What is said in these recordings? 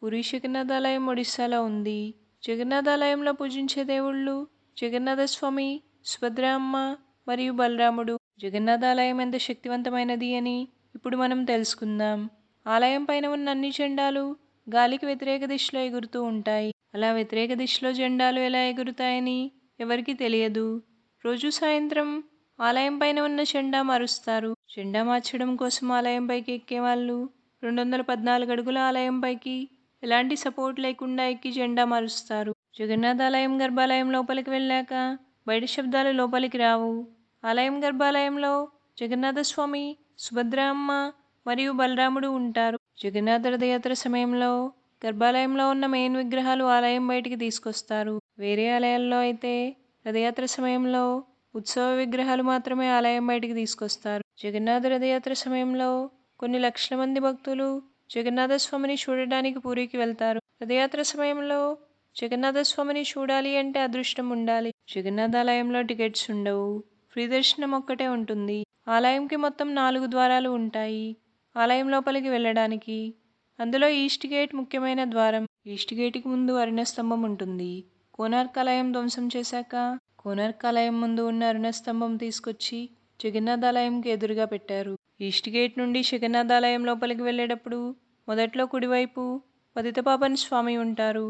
పూరి జగన్నాథాలయం ఒడిస్సాలో ఉంది. జగన్నాథాలయంలో పూజించే దేవుళ్ళు జగన్నాథ స్వామి, సుభద్ర అమ్మ మరియు బలరాముడు. జగన్నాథాలయం ఎంత శక్తివంతమైనది అని ఇప్పుడు మనం తెలుసుకుందాం. ఆలయం పైన ఉన్న అన్ని జెండాలు గాలికి వ్యతిరేక దిశలో ఎగురుతూ ఉంటాయి. అలా వ్యతిరేక దిశలో జెండాలు ఎలా ఎగురుతాయని ఎవరికీ తెలియదు. రోజు సాయంత్రం ఆలయం పైన ఉన్న జెండా మారుస్తారు. జెండా మార్చడం కోసం ఆలయం పైకి ఎక్కేవాళ్ళు 214 అడుగుల ఆలయం పైకి ఎలాంటి సపోర్ట్ లేకుండా ఎక్కి జెండా మారుస్తారు. జగన్నాథాలయం గర్భాలయం లోపలికి వెళ్ళాక బయట శబ్దాలు లోపలికి రావు. ఆలయం గర్భాలయంలో జగన్నాథ స్వామి, సుభద్ర అమ్మ మరియు బలరాముడు ఉంటారు. జగన్నాథ రథయాత్ర సమయంలో గర్భాలయంలో ఉన్న మెయిన్ విగ్రహాలు ఆలయం బయటికి తీసుకొస్తారు. వేరే ఆలయాల్లో అయితే రథయాత్ర సమయంలో ఉత్సవ విగ్రహాలు మాత్రమే ఆలయం బయటికి తీసుకొస్తారు. జగన్నాథ రథయాత్ర సమయంలో కొన్ని లక్షల మంది భక్తులు జగన్నాథ స్వామిని చూడడానికి పూరికి వెళ్తారు. రథయాత్ర సమయంలో జగన్నాథ స్వామిని చూడాలి అంటే అదృష్టం ఉండాలి. జగన్నాథాలయంలో టికెట్స్ ఉండవు. ఫ్రీ దర్శనం ఒక్కటే ఉంటుంది. ఆలయంకి మొత్తం 4 ద్వారాలు ఉంటాయి ఆలయం లోపలికి వెళ్ళడానికి. అందులో ఈస్ట్ గేట్ ముఖ్యమైన ద్వారం. ఈస్ట్ గేట్కి ముందు అరుణ స్తంభం ఉంటుంది. కోనార్క్ ఆలయం ధ్వంసం చేశాక కోనార్క్ ఆలయం ముందు ఉన్న అరుణ స్తంభం తీసుకొచ్చి జగన్నాథాలయంకి ఎదురుగా పెట్టారు. ఈస్ట్ గేట్ నుండి జగన్నాథాలయం లోపలికి వెళ్ళేటప్పుడు మొదట్లో కుడివైపు పతితపావన్ స్వామి ఉంటారు.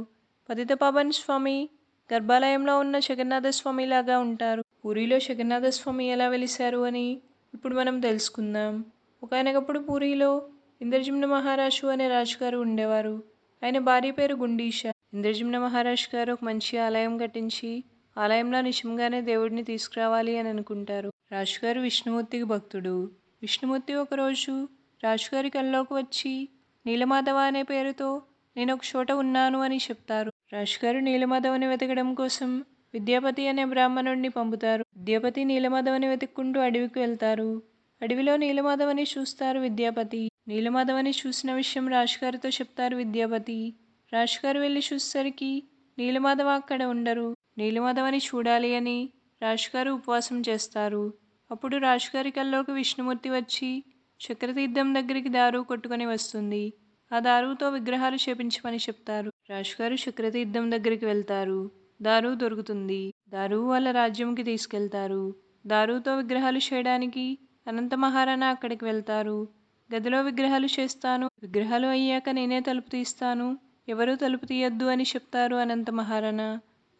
పతితపావన్ స్వామి గర్భాలయంలో ఉన్న జగన్నాథ స్వామి లాగా ఉంటారు. పూరిలో జగన్నాథ స్వామి ఎలా వెలిశారు అని ఇప్పుడు మనం తెలుసుకుందాం. ఒకనొకప్పుడు పూరిలో ఇంద్రజిమ్న మహారాజు అనే రాజుగారు ఉండేవారు. ఆయన భార్య పేరు గుండీష. ఇంద్రజిమ్న మహారాజు గారు ఒక మంచి ఆలయం కట్టించి ఆలయంలో నిజంగానే దేవుడిని తీసుకురావాలి అని అనుకుంటారు. రాజుగారు విష్ణుమూర్తికి భక్తుడు. విష్ణుమూర్తి ఒకరోజు రాజుగారి కల్లోకి వచ్చి నీలమాధవ అనే పేరుతో నేను ఒక చోట ఉన్నాను అని చెప్తారు. రాజుగారు నీలమాధవని వెతకడం కోసం విద్యాపతి అనే బ్రాహ్మణుడిని పంపుతారు. విద్యాపతి నీలమాధవని వెతుక్కుంటూ అడవికి వెళ్తారు. అడవిలో నీలమాధవని చూస్తారు విద్యాపతి. నీలమాధవని చూసిన విషయం రాజుగారితో చెప్తారు విద్యాపతి. రాజుగారు వెళ్ళి చూసేసరికి నీలమాధవ అక్కడ ఉండరు. నీలమాధవని చూడాలి అని రాజుగారు ఉపవాసం చేస్తారు. అప్పుడు రాజుగారి కల్లోకి విష్ణుమూర్తి వచ్చి చక్రతీర్థం దగ్గరికి దారు కొట్టుకొని వస్తుంది. ఆ దారుతో విగ్రహాలు చేపించమని చెప్తారు. రాజుగారు చక్రతీర్థం దగ్గరికి వెళ్తారు. దారు దొరుకుతుంది. దారు వాళ్ళ రాజ్యంకి తీసుకెళ్తారు. దారుతో విగ్రహాలు చేయడానికి అనంత మహారాణా అక్కడికి వెళ్తారు. గదిలో విగ్రహాలు చేస్తాను. విగ్రహాలు అయ్యాక నేనే తలుపు తీస్తాను. ఎవరూ తలుపు తీయొద్దు అని చెప్తారు అనంత మహారాణా.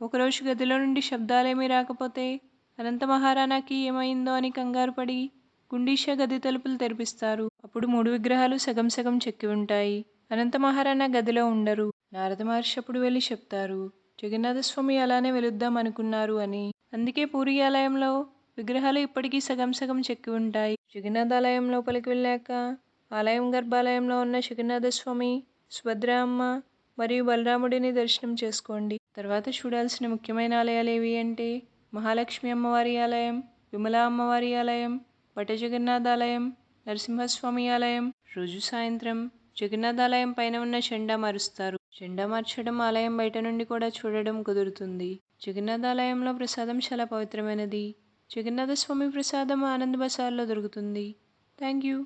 ఒకరోజు గదిలో నుండి శబ్దాలేమీ రాకపోతే అనంత మహారాణాకి ఏమైందో అని కంగారు పడి గుండీష గది తలుపులు తెరిపిస్తారు. అప్పుడు 3 విగ్రహాలు సగం సగం చెక్కి ఉంటాయి. అనంత మహారాణా గదిలో ఉండరు. నారద మహర్షి అప్పుడు వెళ్ళి చెప్తారు జగన్నాథ స్వామి అలానే వెలుద్దాం అనుకున్నారు అని. అందుకే పూరి ఆలయంలో విగ్రహాలు ఇప్పటికీ సగం సగం చెక్కి ఉంటాయి. జగన్నాథాలయం లోపలికి వెళ్ళాక ఆలయం గర్భాలయంలో ఉన్న జగన్నాథ స్వామి, సుభద్ర అమ్మ మరియు బలరాముడిని దర్శనం చేసుకోండి. తర్వాత చూడాల్సిన ముఖ్యమైన ఆలయాలు ఏవి అంటే మహాలక్ష్మి అమ్మవారి ఆలయం, విమలా అమ్మవారి ఆలయం, వట జగన్నాథాలయం, నరసింహస్వామి ఆలయం. రోజు సాయంత్రం జగన్నాథాలయం పైన ఉన్న జెండా మారుస్తారు. జెండా మార్చడం ఆలయం బయట నుండి కూడా చూడడం కుదురుతుంది. జగన్నాథాలయంలో ప్రసాదం చాలా పవిత్రమైనది. జగన్నాథ స్వామి ప్రసాదం ఆనంద్ బజార్లో దొరుకుతుంది. Thank you.